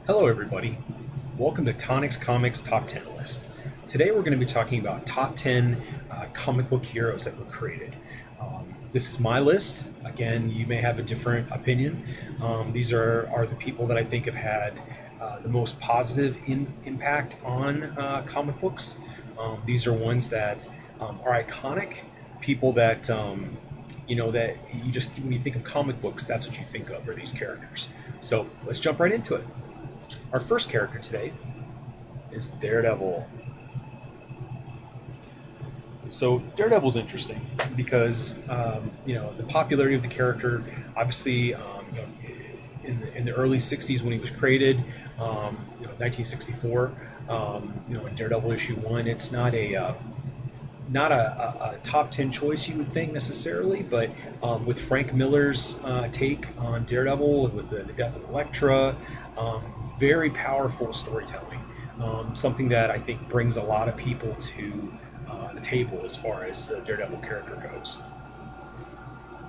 Hello, everybody. Welcome to Tonics Comics Top 10 List. Today, we're going to be talking about top 10 comic book heroes that were created. This is my list. Again, you may have a different opinion. These are the people that I think have had the most positive impact on comic books. These are ones that are iconic, people that that you just when you think of comic books, that's what you think of are these characters. So let's jump right into it. Our first character today is Daredevil. So Daredevil's interesting because the popularity of the character, obviously, in the early '60s when he was created, 1964, in Daredevil issue 1, it's not a top 10 choice you would think necessarily, but with Frank Miller's take on Daredevil, with the death of Elektra, very powerful storytelling. Something that I think brings a lot of people to the table as far as the Daredevil character goes.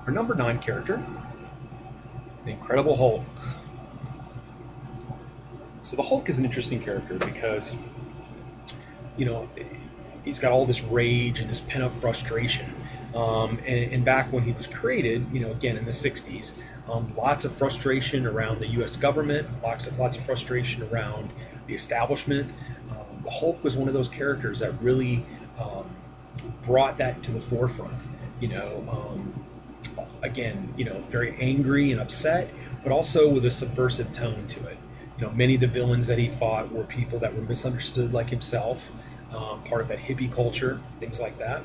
Our number 9 character, the Incredible Hulk. So the Hulk is an interesting character because, he's got all this rage and this pent-up frustration. And back when he was created, again in the 60s, lots of frustration around the U.S. government, lots of frustration around the establishment. The Hulk was one of those characters that really brought that to the forefront. Again, very angry and upset, but also with a subversive tone to it. Many of the villains that he fought were people that were misunderstood like himself, part of that hippie culture, things like that.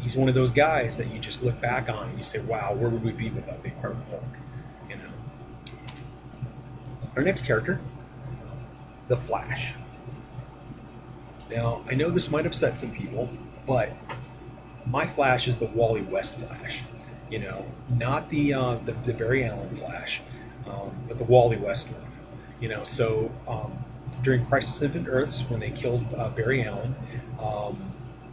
He's one of those guys that you just look back on and you say, wow, where would we be without the Incredible Hulk? Our next character, the Flash. Now, I know this might upset some people, but my Flash is the Wally West Flash. Not the Barry Allen Flash, but the Wally West one. So during Crisis of Infinite Earths, when they killed Barry Allen,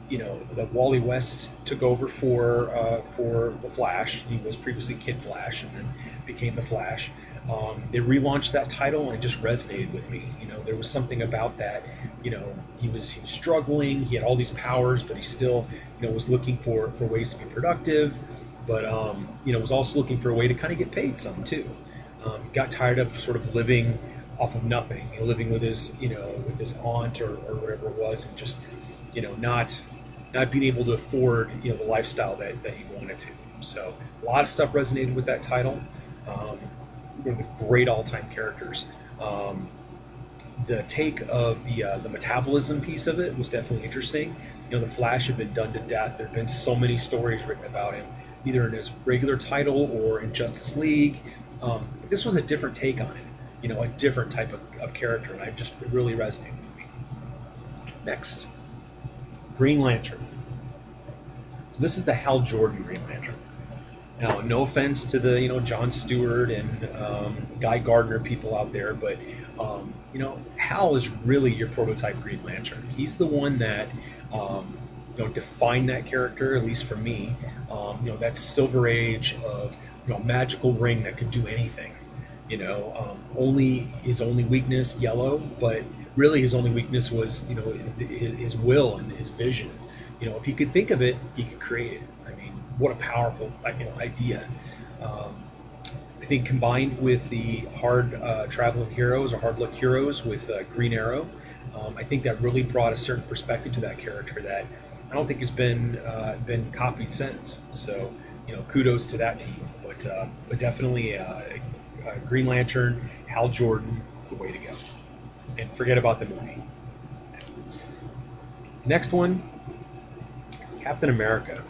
the Wally West took over for the Flash. He was previously Kid Flash and then became the Flash. They relaunched that title and it just resonated with me. There was something about that. He was struggling. He had all these powers, but he still was looking for ways to be productive. But was also looking for a way to kind of get paid some too. Got tired of sort of living off of nothing, living with his aunt or whatever it was, and just not being able to afford the lifestyle that he wanted to. So a lot of stuff resonated with that title. One of the great all-time characters. The take of the metabolism piece of it was definitely interesting. The Flash had been done to death. There have been so many stories written about him, either in his regular title or in Justice League. But this was a different take on it. A different type of character, and it really resonated with me. Next, Green Lantern. So this is the Hal Jordan Green Lantern. Now, no offense to the John Stewart and Guy Gardner people out there, but Hal is really your prototype Green Lantern. He's the one that defined that character, at least for me. That Silver Age of magical ring that could do anything. Only his only weakness, yellow, but really his only weakness was his will and his vision. If he could think of it, he could create it. I mean, what a powerful idea. I think combined with the hard traveling heroes or hard luck heroes with Green Arrow, I think that really brought a certain perspective to that character that I don't think has been copied since. So kudos to that team. But definitely Green Lantern, Hal Jordan is the way to go. And forget about the movie. Next one, Captain America.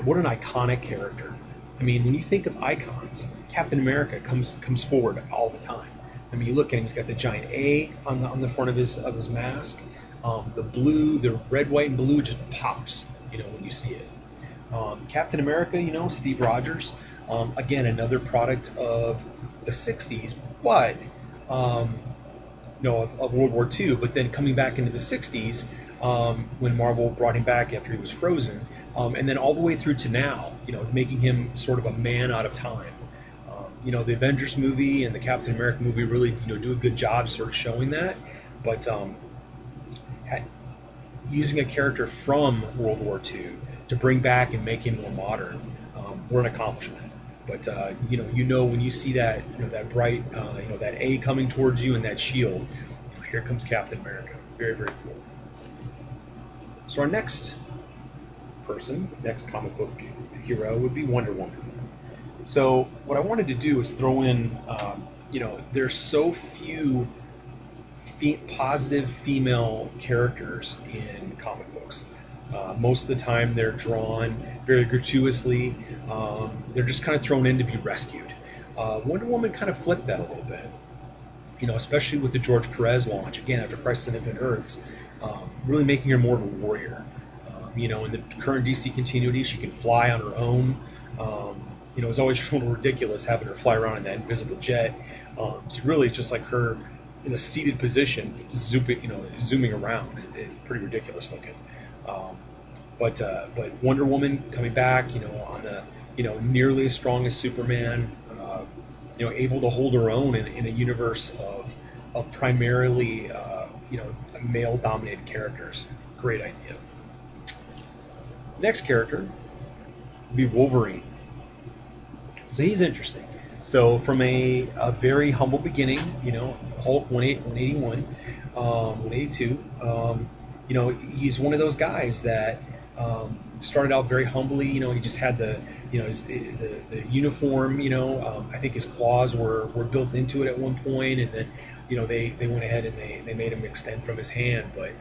What an iconic character. I mean, when you think of icons, Captain America comes forward all the time. I mean, you look at him; he's got the giant A on the front of his mask. The blue, the red, white, and blue just pops. When you see it. Captain America, Steve Rogers. Again, another product of the '60s, but of World War II. But then coming back into the '60s, when Marvel brought him back after he was frozen, and then all the way through to now, making him sort of a man out of time. the Avengers movie and the Captain America movie really do a good job sort of showing that, but ha- using a character from World War II to bring back and make him more modern, were an accomplishment. But when you see that that bright that A coming towards you and that shield, here comes Captain America. Very, very cool. So our next comic book hero would be Wonder Woman. So what I wanted to do is throw in, there's so few positive female characters in comic books. Most of the time they're drawn very gratuitously. They're just kind of thrown in to be rescued. Wonder Woman kind of flipped that a little bit, especially with the George Perez launch, again, after Crisis on Infinite Earths, really making her more of a warrior. In the current DC continuity, she can fly on her own. It's always a little ridiculous having her fly around in that invisible jet. It's really just like her in a seated position, zooming around. It's pretty ridiculous looking. But Wonder Woman coming back, on the, nearly as strong as Superman, able to hold her own in a universe of primarily, male-dominated characters. Great idea. Next character would be Wolverine. So he's interesting. So from a very humble beginning, Hulk 181, 182, he's one of those guys that started out very humbly. He just had the uniform. I think his claws were built into it at one point, and then they went ahead and they made him extend from his hand. But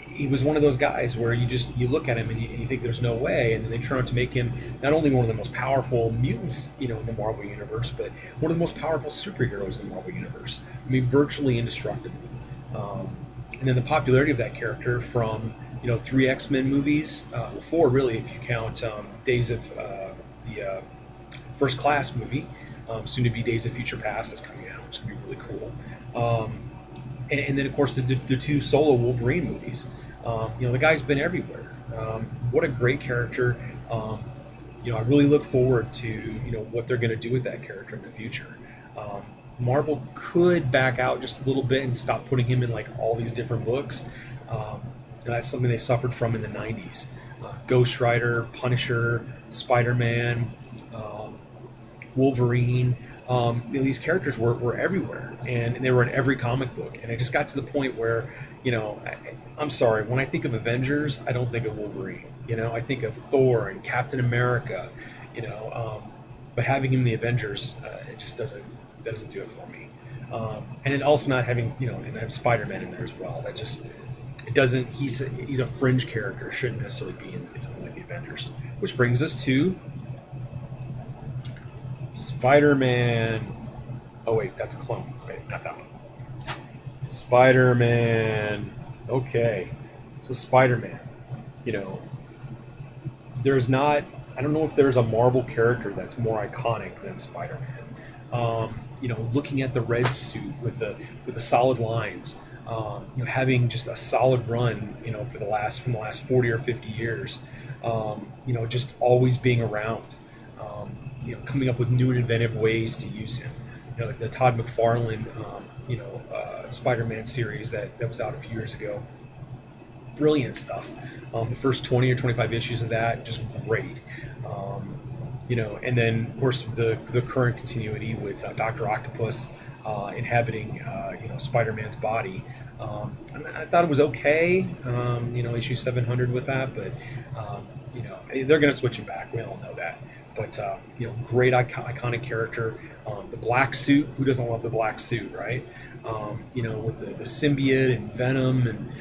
he was one of those guys where you look at him and you think there's no way, and then they turn out to make him not only one of the most powerful mutants, in the Marvel universe, but one of the most powerful superheroes in the Marvel universe. I mean, virtually indestructible. And then the popularity of that character from 3 X-Men movies, 4 really, if you count Days of the First Class movie, soon to be Days of Future Past that's coming out, which is going to be really cool. And then, of course, the 2 solo Wolverine movies. The guy's been everywhere. What a great character. I really look forward to, what they're going to do with that character in the future. Marvel could back out just a little bit and stop putting him in, like, all these different books. That's something they suffered from in the 90s. Ghost Rider, Punisher, Spider-Man, Wolverine. These characters were everywhere, and they were in every comic book. And it just got to the point where, I'm sorry, when I think of Avengers, I don't think of Wolverine. I think of Thor and Captain America. But having him in the Avengers, it just doesn't do it for me. And then also not having, and I have Spider-Man in there as well. That just it doesn't. He's a fringe character. Shouldn't necessarily be in something like the Avengers. Which brings us to Spider-Man. Oh wait, that's a clone. Wait, not that one. Spider-Man. Okay, so Spider-Man. There's not. I don't know if there's a Marvel character that's more iconic than Spider-Man. Looking at the red suit with the solid lines. Having just a solid run. From the last 40 or 50 years. Just always being around. Coming up with new and inventive ways to use him. Like the Todd McFarlane, Spider-Man series that was out a few years ago. Brilliant stuff. The first 20 or 25 issues of that, just great. And then, of course, the current continuity with Dr. Octopus inhabiting, Spider-Man's body. I thought it was okay, issue 700 with that, but, they're going to switch him back. We all know that. But, great iconic character. The black suit, who doesn't love the black suit, right? With the symbiote and Venom and,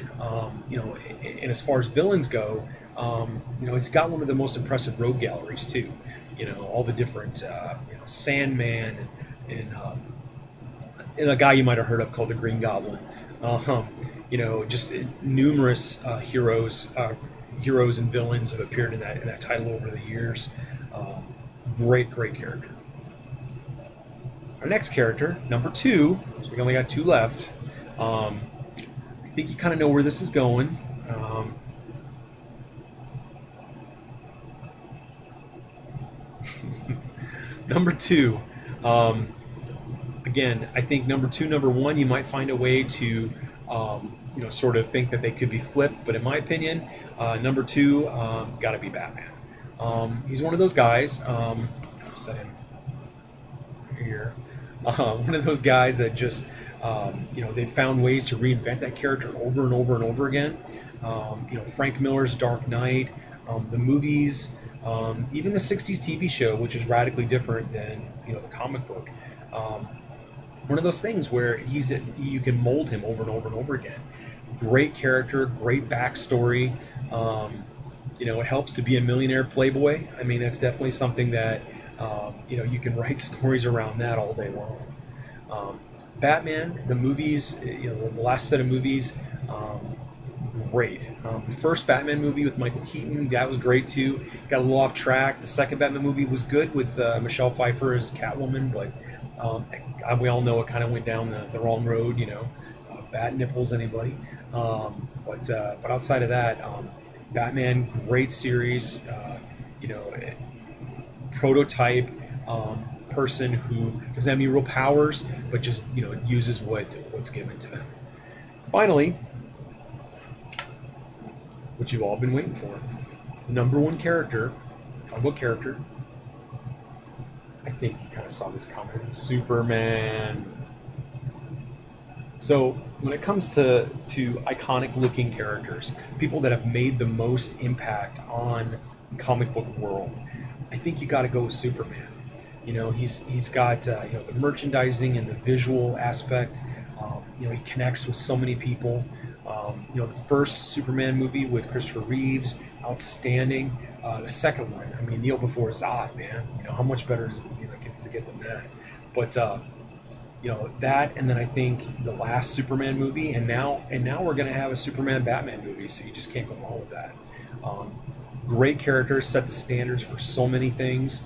and as far as villains go, he's got one of the most impressive rogue galleries, too. All the different, Sandman and a guy you might have heard of called the Green Goblin. Just numerous heroes and villains have appeared in that title over the years. Great character. Our next character, number 2, so we only got 2 left. I think you kind of know where this is going. Number two, again, I think number two, number one, you might find a way to, sort of think that they could be flipped. But in my opinion, number two, got to be Batman. He's one of those guys. I'll set him here. One of those guys that just, they've found ways to reinvent that character over and over and over again. Frank Miller's Dark Knight, the movies, even the '60s TV show, which is radically different than the comic book. One of those things where you can mold him over and over and over again. Great character, great backstory. It helps to be a millionaire playboy. I mean, that's definitely something that you can write stories around that all day long. Batman, the movies, the last set of movies, great. The first Batman movie with Michael Keaton, that was great too. Got a little off track. The second Batman movie was good with Michelle Pfeiffer as Catwoman, but we all know it kind of went down the wrong road. Bat nipples, anybody? But outside of that, Batman, great series. Prototype person who doesn't have any real powers, but just uses what's given to them. Finally, what you've all been waiting for, the number one character, comic book character. I think you kind of saw this coming. Superman. So when it comes to iconic looking characters, people that have made the most impact on the comic book world, I think you got to go with Superman. He's got the merchandising and the visual aspect. He connects with so many people. The first Superman movie with Christopher Reeves, outstanding. The second one, I mean, Kneel Before Zod, man. How much better is to get than that? But that, and then I think the last Superman movie, and now we're gonna have a Superman Batman movie, so you just can't go wrong with that. Great characters, set the standards for so many things.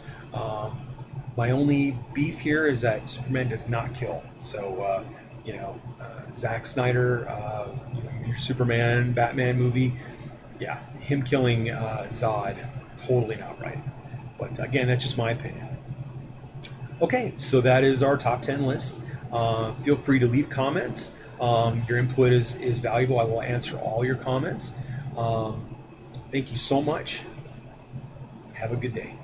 My only beef here is that Superman does not kill. So Zack Snyder, your Superman Batman movie, yeah, him killing Zod, totally not right. But again, that's just my opinion. Okay, so that is our top 10 list. Feel free to leave comments. Your input is valuable. I will answer all your comments. Thank you so much. Have a good day.